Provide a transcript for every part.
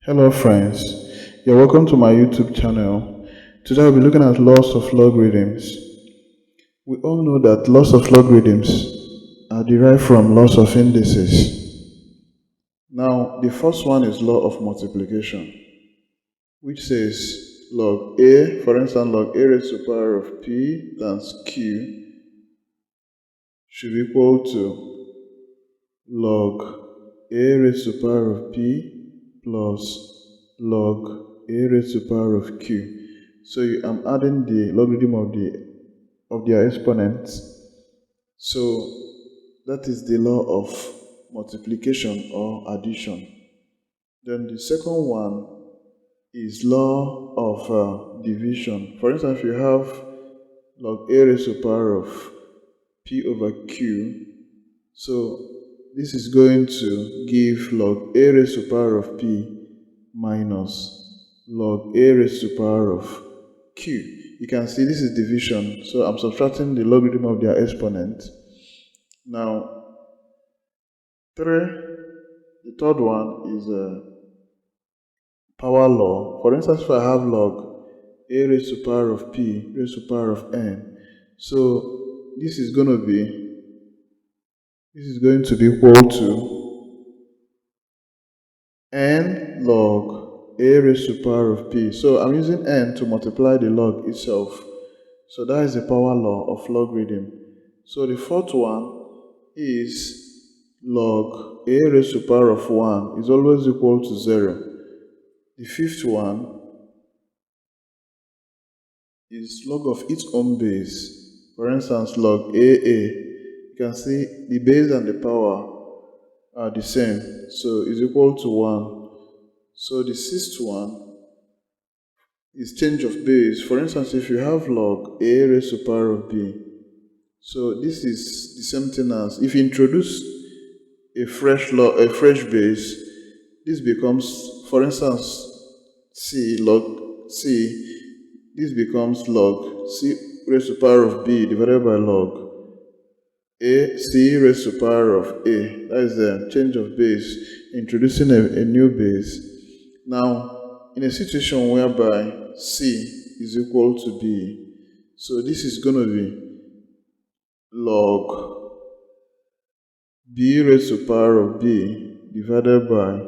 Hello friends, you're welcome to my YouTube channel. Today I'll be looking at laws of logarithms. We all know that laws of logarithms are derived from laws of indices. Now, the first one is law of multiplication, which says log a, for instance, log a raised to the power of p times q should be equal to log a raised to the power of p plus log a raised to the power of q. So I'm adding the logarithm of their exponents. So that is the law of multiplication or addition. Then the second one is law of division. For instance, if you have log a raised to the power of p over q, so this is going to give log a raised to the power of p minus log a raised to the power of q. You can see this is division, so I'm subtracting the logarithm of their exponent. Now, the third one is a power law. For instance, if I have log a raised to the power of p raised to the power of n, so this is going to be equal to n log a raised to the power of p. So I'm using n to multiply the log itself. So that is the power law of logarithm. So the fourth one is log a raised to the power of 1 is always equal to 0. The fifth one is log of its own base. For instance, log AA. You can see the base and the power are the same, so is equal to 1. So the sixth one is change of base. For instance, if you have log a raised to the power of b, so this is the same thing as if you introduce a fresh base, this becomes, for instance, log c, this becomes log c raised to the power of b divided by log a c raised to the power of a. That is the change of base, introducing a new base. Now, in a situation whereby c is equal to b, so this is going to be log b raised to the power of b divided by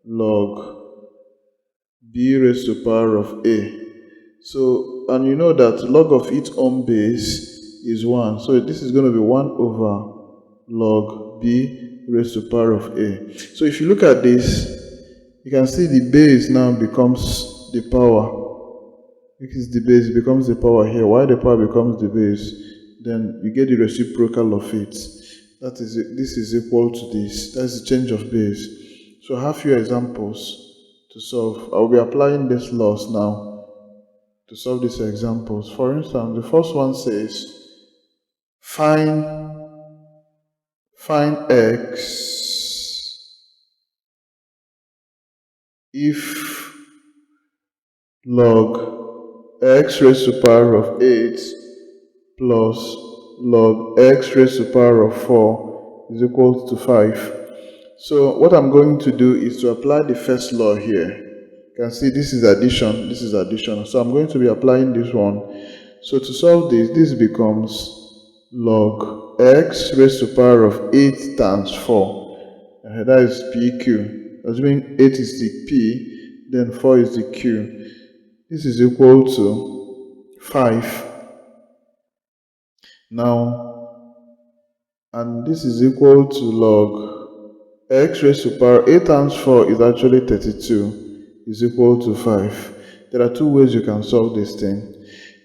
log b raised to the power of a. So, and you know that log of its own base is 1. So this is going to be 1 over log b raised to the power of a. So if you look at this, you can see the base now becomes the power. Because the base becomes the power here. Why the power becomes the base? Then you get the reciprocal of it. That is it. This is equal to this. That's the change of base. So I have few examples to solve. I will be applying these laws now to solve these examples. For instance, the first one says find x if log x raised to the power of 8 plus log x raised to the power of 4 is equal to 5. So what I'm going to do is to apply the first law here. You can see this is addition, this is addition. So I'm going to be applying this one. So to solve this becomes log x raised to the power of 8 times 4. That is pq. Assuming 8 is the p, then 4 is the q. This is equal to 5. Now, and this is equal to log x raised to the power 8 times 4 is actually 32 is equal to 5. There are two ways you can solve this thing.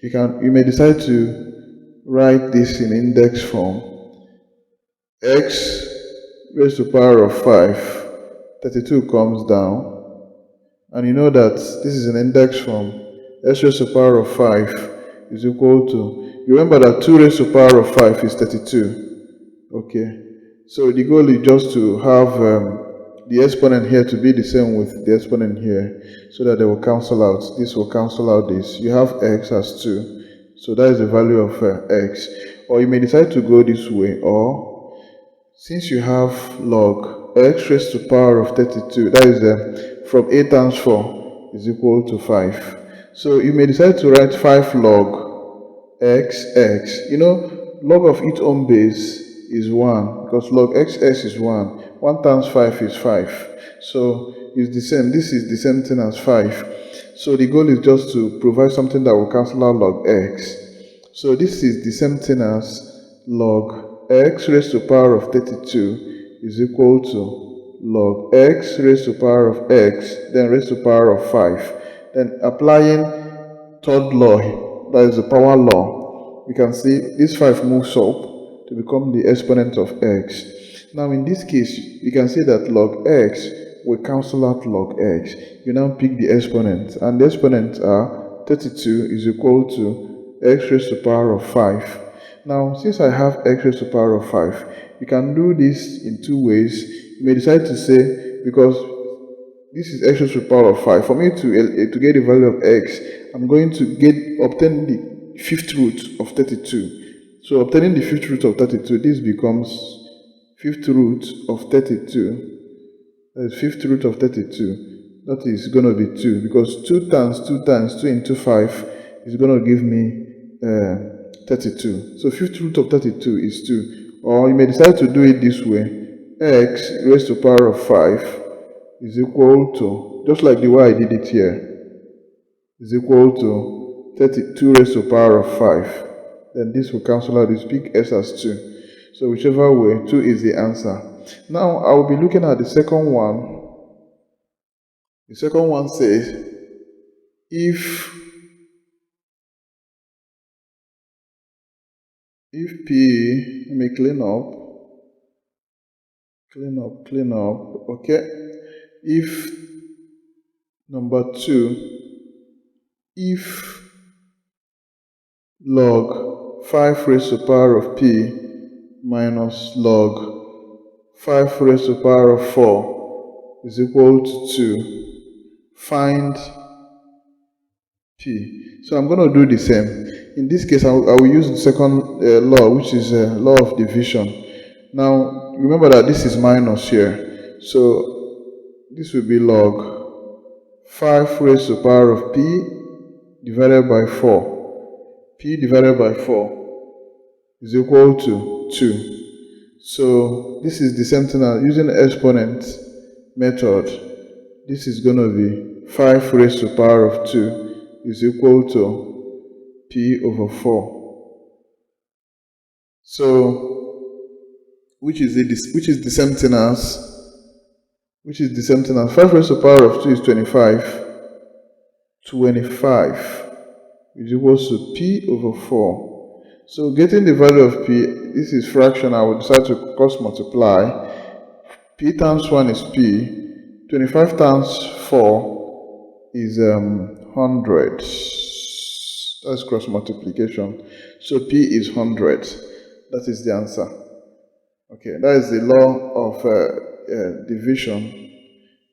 You may decide to write this in index form. X raised to the power of 5, 32 comes down. And you know that this is an index form. X raised to the power of 5 is equal to, remember that 2 raised to the power of 5 is 32. Okay. So the goal is just to have the exponent here to be the same with the exponent here, so that they will cancel out. This will cancel out this. You have x as 2. So that is the value of x. Or you may decide to go this way, or since you have log x raised to the power of 32, that is from 8 times 4 is equal to 5. So you may decide to write 5 log x. You know, log of its own base is 1 because log xx is 1. 1 times 5 is 5. So it's the same. This is the same thing as 5. So the goal is just to provide something that will cancel out log x. So this is the same thing as log x raised to the power of 32 is equal to log x raised to the power of x, then raised to the power of 5. Then applying third law, that is the power law, you can see this 5 moves up to become the exponent of x. Now in this case, you can see that log x will cancel out log x. You now pick the exponents, and the exponents are 32 is equal to x raised to the power of 5. Now, since I have x raised to the power of 5, you can do this in two ways. You may decide to say, because this is x raised to the power of 5, for me to get the value of x, I'm going to obtain the fifth root of 32. So obtaining the fifth root of 32, this becomes fifth root of 32. That is fifth root of 32. That is going to be 2, because 2 times 2 times 2 into 5 is going to give me 32. So fifth root of 32 is 2. Or you may decide to do it this way. X raised to the power of 5 is equal to, just like the way I did it here, is equal to 32 raised to the power of 5. Then this will cancel out this big s as 2. So whichever way, 2 is the answer. Now I will be looking at the second one. The second one says, if P, let me clean up, okay. If number 2, if log 5 raised to the power of P minus log 5 raised to the power of 4 is equal to 2, find P. So I'm going to do the same. In this case, I will use the second law, which is law of division. Now, remember that this is minus here. So this will be log 5 raised to the power of P divided by 4. P divided by 4 is equal to 2. So this is the same thing as using the exponent method. This is going to be 5 raised to the power of 2 is equal to P over 4. So which is the same thing as 5 raised to the power of 2 is 25. 25 is equals to P over 4. So getting the value of P, this is fraction, I will decide to cross multiply. P times 1 is P. 25 times 4 is 100. That's cross multiplication. So P is 100. That is the answer. Okay, that is the law of division.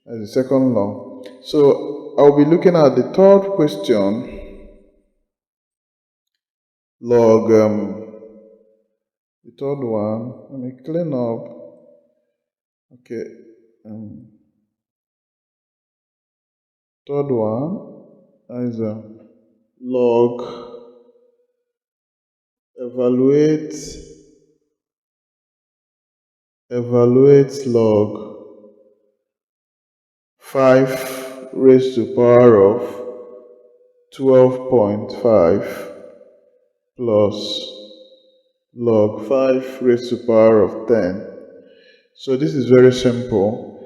That is the second law. So I'll be looking at the third question. Log, the third one, let me clean up. Okay, third one is log, evaluate log 5 raised to the power of 12.5 plus log 5 raised to the power of 10. So this is very simple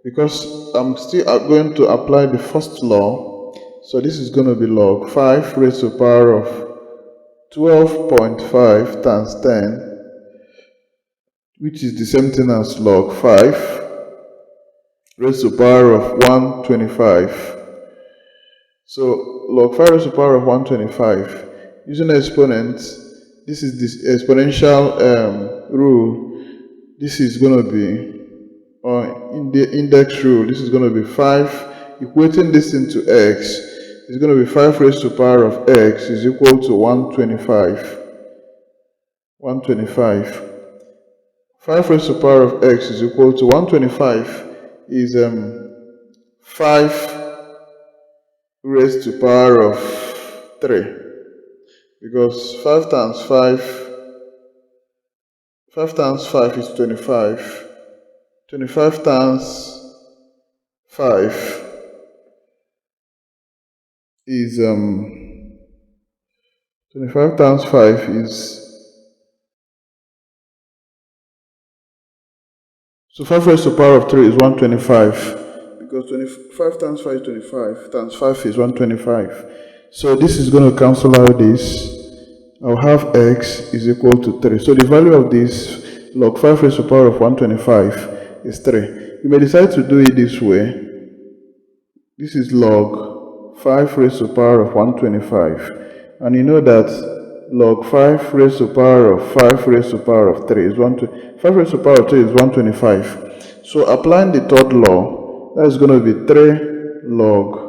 because I'm still going to apply the first law. So this is going to be log 5 raised to the power of 12.5 times 10, which is the same thing as log 5 raised to the power of 125. So log 5 raised to the power of 125, using exponents, this is this exponential rule. This is going to be, in the index rule, this is going to be 5, equating this into x, is going to be 5 raised to the power of x is equal to 125. 5 raised to the power of x is equal to 125 is 5 raised to power of 3, because 5 times 5 is 25. 25 times 5 is 25 times 5 is, so 5 raised to power of 3 is 125, because 25 times 5 is 25, times 5 is 125. So this is going to cancel out this. I'll have x is equal to 3. So the value of this log 5 raised to power of 125 is 3. You may decide to do it this way. This is log 5 raised to power of 125. And you know that log 5 raised to power of 5 raised to power of 3 is 5 raised to power of 3 is 125. So applying the third law, that is going to be 3 log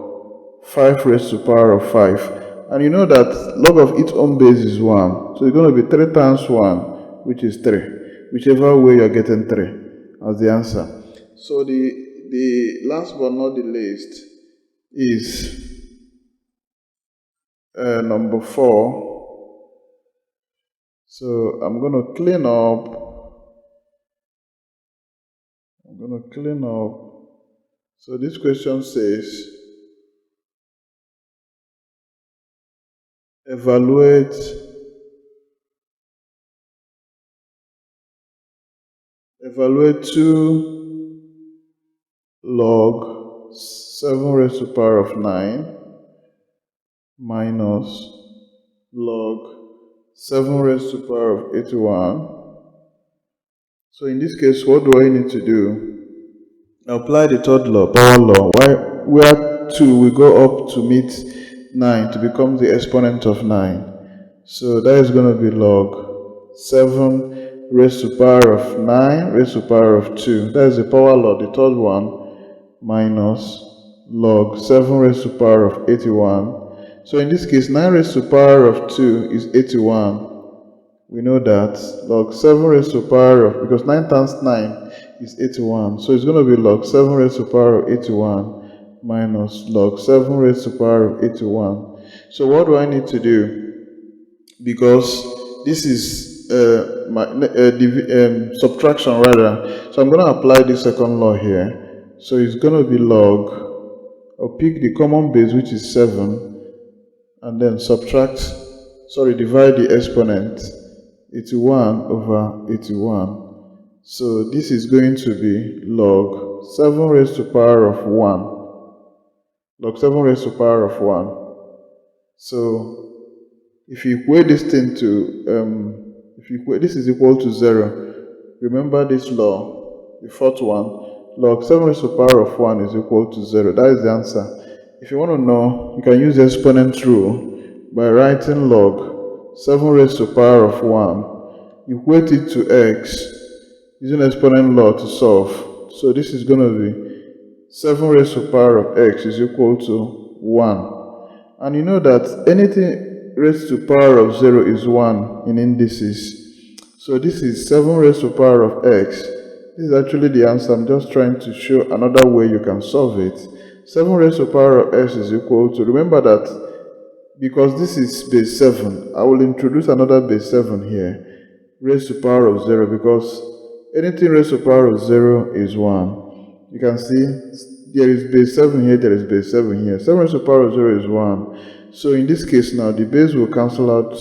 5 raised to power of 5. And you know that log of its own base is 1. So it's going to be 3 times 1, which is 3. Whichever way you're getting 3 as the answer. So the last but not the least is number 4. So I'm going to clean up. So this question says, evaluate evaluate 2 log 7 raised to power of 9 minus log 7 raised to power of 81. So in this case, what do I need to do? Apply the third law, power law, where 2 will go up to meet 9 to become the exponent of 9. So that is going to be log 7 raised to power of 9 raised to power of 2. That is the power law, the third one, minus log 7 raised to power of 81. So in this case, 9 raised to power of 2 is 81. We know that log 7 raised to power of, because 9 times 9 is 81. So it's going to be log 7 raised to power of 81 minus log 7 raised to power of 81. So what do I need to do? Because this is subtraction rather. So I'm going to apply the second law here. So it's going to be log, I'll pick the common base, which is 7, and then divide the exponent, 81 over 81. So this is going to be log 7 raised to power of 1. Log 7 raised to power of 1. So if you equate this thing to, this is equal to 0. Remember this law, the fourth one, log 7 raised to power of 1 is equal to 0. That is the answer. If you want to know, you can use the exponent rule by writing log 7 raised to power of 1, equate it to x, using exponent law to solve. So this is going to be 7 raised to power of x is equal to 1. And you know that anything raised to power of 0 is 1 in indices. So this is 7 raised to power of x. This is actually the answer. I'm just trying to show another way you can solve it. 7 raised to power of x is equal to, remember that because this is base 7, I will introduce another base 7 here, raised to power of 0, because anything raised to power of 0 is 1. You can see there is base 7 here, there is base 7 here. 7 raised to power of 0 is 1. So in this case now, the base will cancel out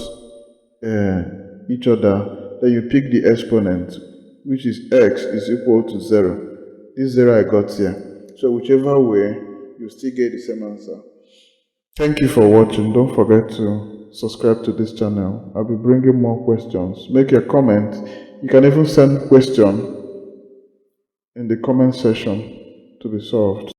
each other. Then you pick the exponent, which is x is equal to 0. This 0 I got here. So whichever way, you still get the same answer. Thank you for watching. Don't forget to subscribe to this channel. I'll be bringing more questions. Make a comment. You can even send question in the comment section to be solved.